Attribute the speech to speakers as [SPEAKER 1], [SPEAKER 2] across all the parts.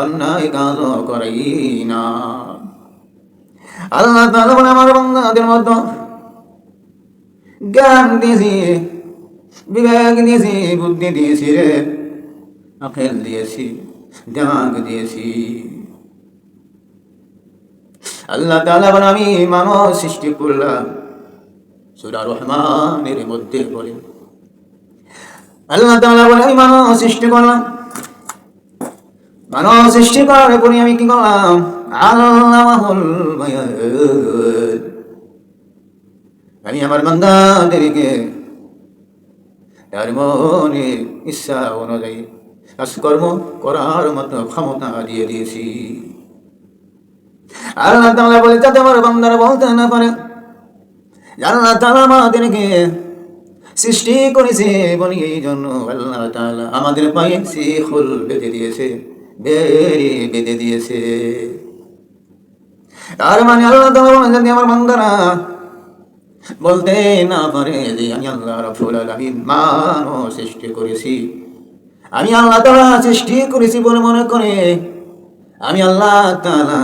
[SPEAKER 1] অন্যায় কাজ করাই না। আল্লাহ তাআলা বলে আমার বান্দাদের মধ্যে জ্ঞান দিয়েছি, বিবেক দিয়েছি, বুদ্ধি দিয়েছি রে, আকেল দিয়েছি, দিমাগ দিয়েছি। আল্লাহ তাআলা বলে আমি মানব সৃষ্টি করলাম। সূরা রহমানের মধ্যে বলে আল্লাহ তাআলা বলে আমি মানব সৃষ্টি করলাম। মানব সৃষ্টি করার পরে আমি কি করলাম? আল্লামাহুল বায়ান, আমি আমার বান্দাদেরকে তার মনের ইচ্ছা অনুযায়ী কাজকর্ম করার মতো ক্ষমতা দিয়ে দিয়েছি। আল্লাহ তাআলা বলে যাতে আমার বান্দারা বলতে না পারে আল্লাহ তাআলা আমাদেরকে সৃষ্টি করেছে বলে এই জন্য আল্লাহ তাআলা আমাদের পায়ে শিকল বেঁধে দিয়েছে, বেড়ি বেঁধে দিয়েছে। তার মানে আল্লাহ তাআলা বলে যদি আমার বান্দারা বলতে না পারে যে আমি আল্লাহ রাব্বুল আলামিন মানব সৃষ্টি করেছি, আমি আল্লাহ তাআলা সৃষ্টি করেছি বলে মনে করে আমি আল্লাহ তাআলা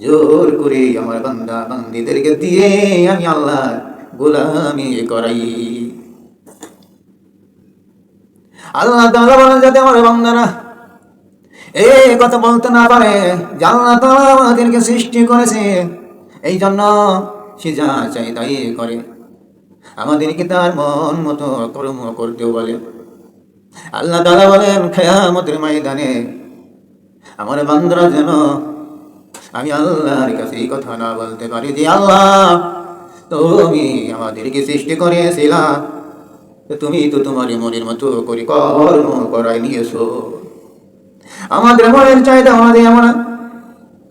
[SPEAKER 1] জোর করে আমার বান্দা বান্দীদেরকে দিয়ে আমি আল্লাহ গোলামি করাই। আল্লাহ তাআলা বলেন যাতে আমার বান্দারা এই কথা বলতে না পারে যে আল্লাহ তাআলা আমাদেরকে সৃষ্টি করেছে এই জন্য সে যা চাই তাই করে, আমাদেরকে তার মন মতো কর্ম করতেও বলে। আল্লাহ তাআলা বলেন কিয়ামতের ময়দানে আমার বান্দারা যেন আমি আল্লাহর কাছে এই কথা না বলতে পারি যে আল্লাহ তুমি আমাদেরকে সৃষ্টি করেছিলা, তুমি তো তোমার মনের মতো করে কর্ম করাই নিয়েছো, আমাদের মনের চাহিদা আমাদের আমরা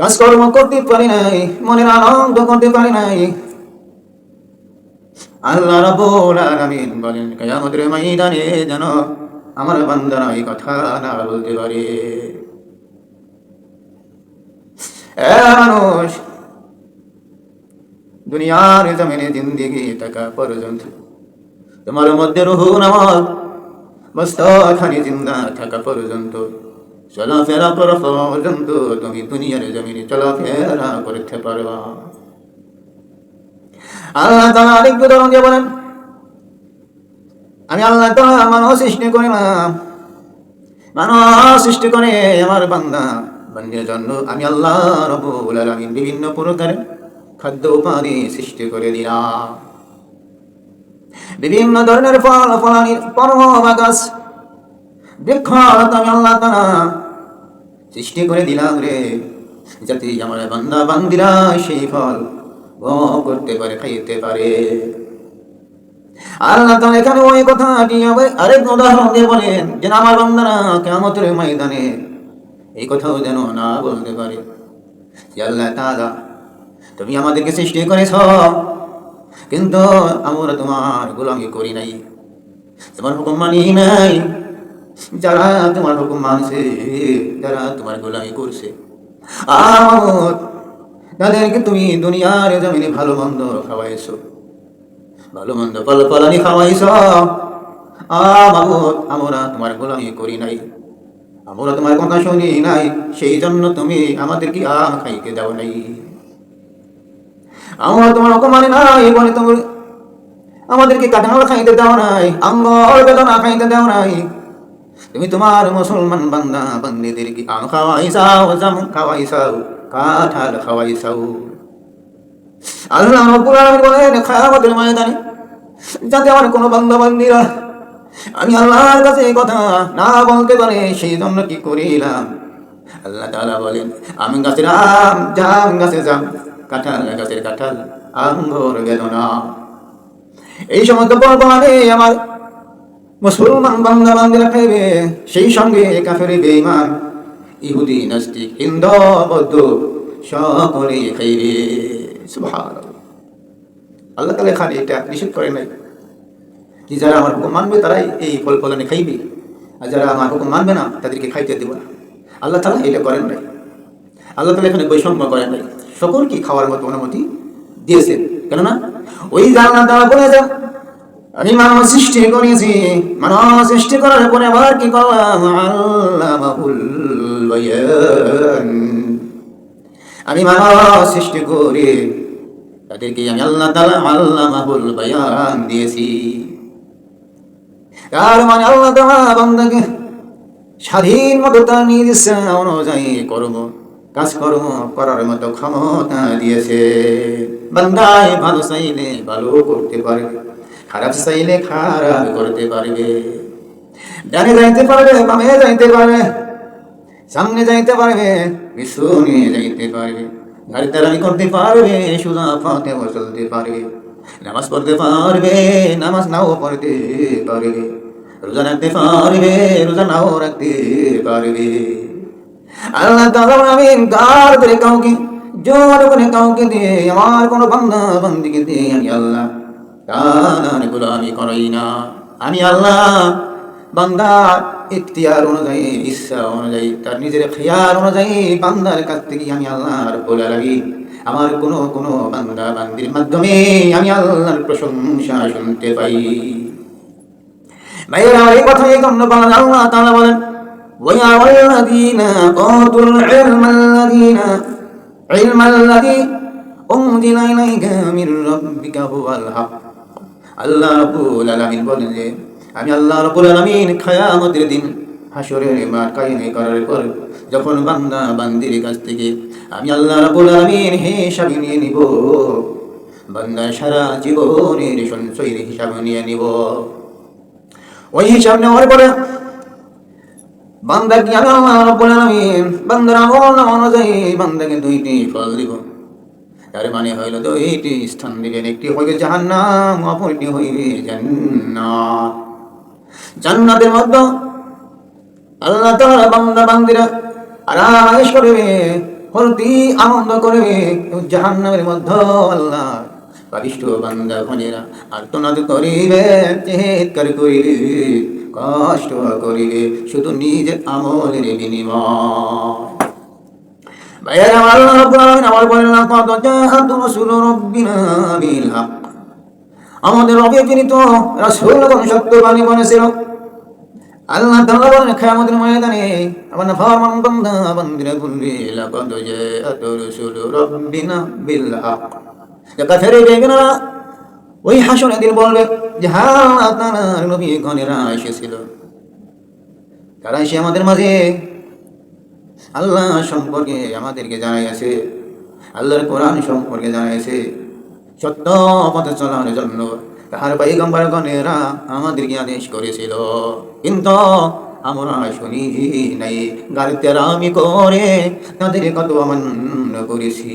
[SPEAKER 1] কাজকর্ম করতে পারি নাই, মনের আনন্দ করতে পারি নাই। আল্লাহ রাব্বুল আলামিন বলেন কিয়ামতের ময়দানে যেন আমার বান্দারা এই কথা না বলতে পারে। মানুষ দুনিয়ার জমিনে জিন্দেগি থাকা পর্যন্ত তোমার মধ্যে রূহ নামাজ মস্তখানি জিন্দা থাকা পর্যন্ত চলাফেরা করা পর্যন্ত তুমি দুনিয়ার জমিনে চলাফেরা করতে পারবা। আল্লাহ তাআলা আরেক উদাহরণ দিয়ে বলেন আমি আল্লাহ তাআলা মানব সৃষ্টি করলাম, মানব সৃষ্টি করে আমার বান্দা বান্দির জন্য আমি আল্লাহ রাব্বুল আলামিন বিভিন্ন প্রকারের খাদ্য উপাদান সৃষ্টি করে দিলাম, বিভিন্ন ধরনের ফল ফলানির পর্বত গাছ বৃক্ষ আমি আল্লাহ তাআলা সৃষ্টি করে দিলাম রে, যাতে আমার বান্দা বান্দিরা সেই ফল ভোগ করতে পারে, খাইতে পারে। আল্লাহ তাআলা এখানে ওই কথাটি আরেক উদাহরণ দিয়ে বলেন যে আমার বান্দারা কিয়ামতের ময়দানে এই কথাও যেন না বলতে পারে যে আল্লাহ তাআলা তুমি আমাদেরকে সৃষ্টি করেছ কিন্তু আমরা তোমার গোলামি করি নাই, তোমার হুকুম মানি নাই। যারা তোমার হুকুম মানছে, যারা তোমার গোলামি করছে, তাদেরকে তুমি দুনিয়ার জমিনে ভালো মন্দ খাওয়াইছো, ভালো মন্দ ফল ফলানি খাওয়াইছ। আমরা তোমার গোলামি করি নাই, আমরা তোমার কথা শুনি নাই, সেই জন্য তুমি আমাদেরকে আম খাইতে দাও নাই। আমরা তোমার হুকুম মানি নাই বলে তুমি আমাদেরকে কাঁঠাল খাইতে দাও নাই, আঙ্গুর বেদনা খাইতে দাও নাই। তুমি তোমার মুসলমান বান্দা বান্দীদেরকে আম খাওয়াইছাও, জাম খাওয়াইছাও, কাঁঠাল খাওয়াইছাও। আল্লাহ রাব্বুল আলামিন বলেন কিয়ামতের ময়দানে যাতে আমার কোনো বান্দা বান্দীরা আমি আল্লাহর কাছে এই কথা না বলতে পারে সেই জন্য কি করিলাম। আল্লাহ তাআলা বলেন আম গাছের আম, জাম গাছের জাম, কাঁঠাল গাছের কাঁঠাল, আঙ্গুর বেদনা, এই সমস্ত ফল-ফলানি আমার মুসলমান বান্দা বান্দীরা খাইবে, সেই সঙ্গে কাফের বেঈমান ইহুদি নাস্তিক হিন্দু বৌদ্ধ সকলে খাইবে। সুবহানাল্লাহ। আল্লাহ তাআলা এখানে এটা নিষেধ করে নাই যে যারা আমার হুকুম মানবে তারাই এই ফল ফলানি খাইবে, আর যারা আমার হুকুম মানবে না তাদেরকে খাইতে দেব না। আল্লাহ তাআলা এটা করেন নাই। আল্লাহ তাআলা এখানে বৈষম্য করেন নাই, সকলকে খাওয়ার মতো অনুমতি দিয়েছেন। কেননা ওই আল্লাহ তাআলা বলেছেন আমি মানব সৃষ্টি করেছি, মানব সৃষ্টি করার পরে আবার কি করলাম? আল্লামাহুল বায়ান। আমি মানব সৃষ্টি করে তাদেরকে আমি আল্লাহ তাআলা আল্লামাহুল বায়ান দিয়েছি। তার মানে আল্লাহ তাআলা বান্দাকে স্বাধীন মতো তার নিজ ইচ্ছা অনুযায়ী কাজকর্ম করার মতো ক্ষমতা দিয়েছে। বান্দায় ভালো চাইলে ভালো করতে পারবে, খারাপ চাইলে খারাপ করতে পারবে। ডানে যাইতে পারবে, বামে যাইতে পারবে, সামনে যাইতে পারবে, পিছনে যাইতে পারবে, গাড়ি চালানি করতে পারবে, সোজা পথে চলতে পারবে, নামাজ পড়তে পারবে, নামাজ নাও পড়তে পারবে, রোজা রাখতে পারবে, রোজা নাও রাখতে পারবে। আল্লাহ তাআলা আমিন গার ধরে কাউকে জোর করে কাউকে দিয়ে আমার কোনো বান্দা বান্দিকে দিয়ে আমি আল্লাহ তাআলার গোলামি করাই না। আমি আল্লাহ বান্দার ইখতিয়ার অনুযায়ী, ইচ্ছা অনুযায়ী, তার নিজের খেয়াল অনুযায়ী বান্দার কাছ থেকে আমি আল্লাহ রাব্বুল আলামিন আমার কোনো বান্দা বান্দির মাধ্যমে আমি আল্লাহর প্রশংসা শুনতে পাই। ভাইয়েরা এই কথা এই জন্য বলেন, আল্লাহ তাআলা বলেন وَيَا وَالَّذِينَ أُوتُوا الْعِلْمَ الَّذِي أُنْزِلَ إِلَيْكَ مِنْ رَبِّكَ هُوَ الْحَقُّ। আল্লাহ রাব্বুল আলামিন বলেন যে আমি আল্লাহ রাব্বুল আলামিন কিয়ামতের দিন হাসরের মাঠ কায়েম করার পর যখন বান্দা বান্দির কাছ থেকে আমি আল্লাহ রাব্বুল আলামিন হিসাব নিয়ে নিব, বান্দা সারা জীবনের সঞ্চয়ের হিসাব নিয়ে নিব। ওই হিসাব নেওয়ার পরে বান্দাকে আমি আল্লাহ রাব্বুল আলামিন বান্দার আমল অনুযায়ী বান্দাকে দুইটি ফল দিব। তার মানে হইল দুইটি স্থান দিবেন, একটি হইবে জাহান্নাম, অপরটি হইবে জান্নাত। জান্নাতের মধ্যে আল্লাহ তাআলা বান্দা বান্দিরা আরাম করবে, ফুর্তি আনন্দ করবে। জাহান্নামের মধ্যে আল্লাহ পাপিষ্ঠ বান্দা গণেরা আর্তনাদ করিবে, চিৎকার করিবে, কষ্ট করিবে, শুধু নিজের আমলের বিনিময়। ভাইয়েরা আল্লাহ রাব্বুল আলামিন আমার বলেন লাকাদ জাআত রাসূলু রাব্বিনা বিল হক। আমাদের রবের প্রেরিত রাসূলগণ সত্যবাণী বলেছিল। আল্লাহ তাআলা বলেন কিয়ামতের ময়দানে আমার নাফরমান বান্দা বান্দিরা বলবে লাকাদ জাআত রাসূলু রাব্বিনা বিল হক। কাফেরে বেঈমানরা ওই হাসরের দিন বলবে যে হ্যাঁ তাআলার নবী গণেরা এসেছিল, তারা এসে আমাদের মাঝে আল্লাহ সম্পর্কে আমাদেরকে জানাইছে, আল্লাহর কোরআন সম্পর্কে জানাইছে, সত্য পথে চলার জন্য তাহার পয়গম্বর গণেরা আমাদেরকে আদেশ করেছিল, কিন্তু আমরা শুনি নাই, গালিতেরামি করে তাদের কত অমান্য করেছি।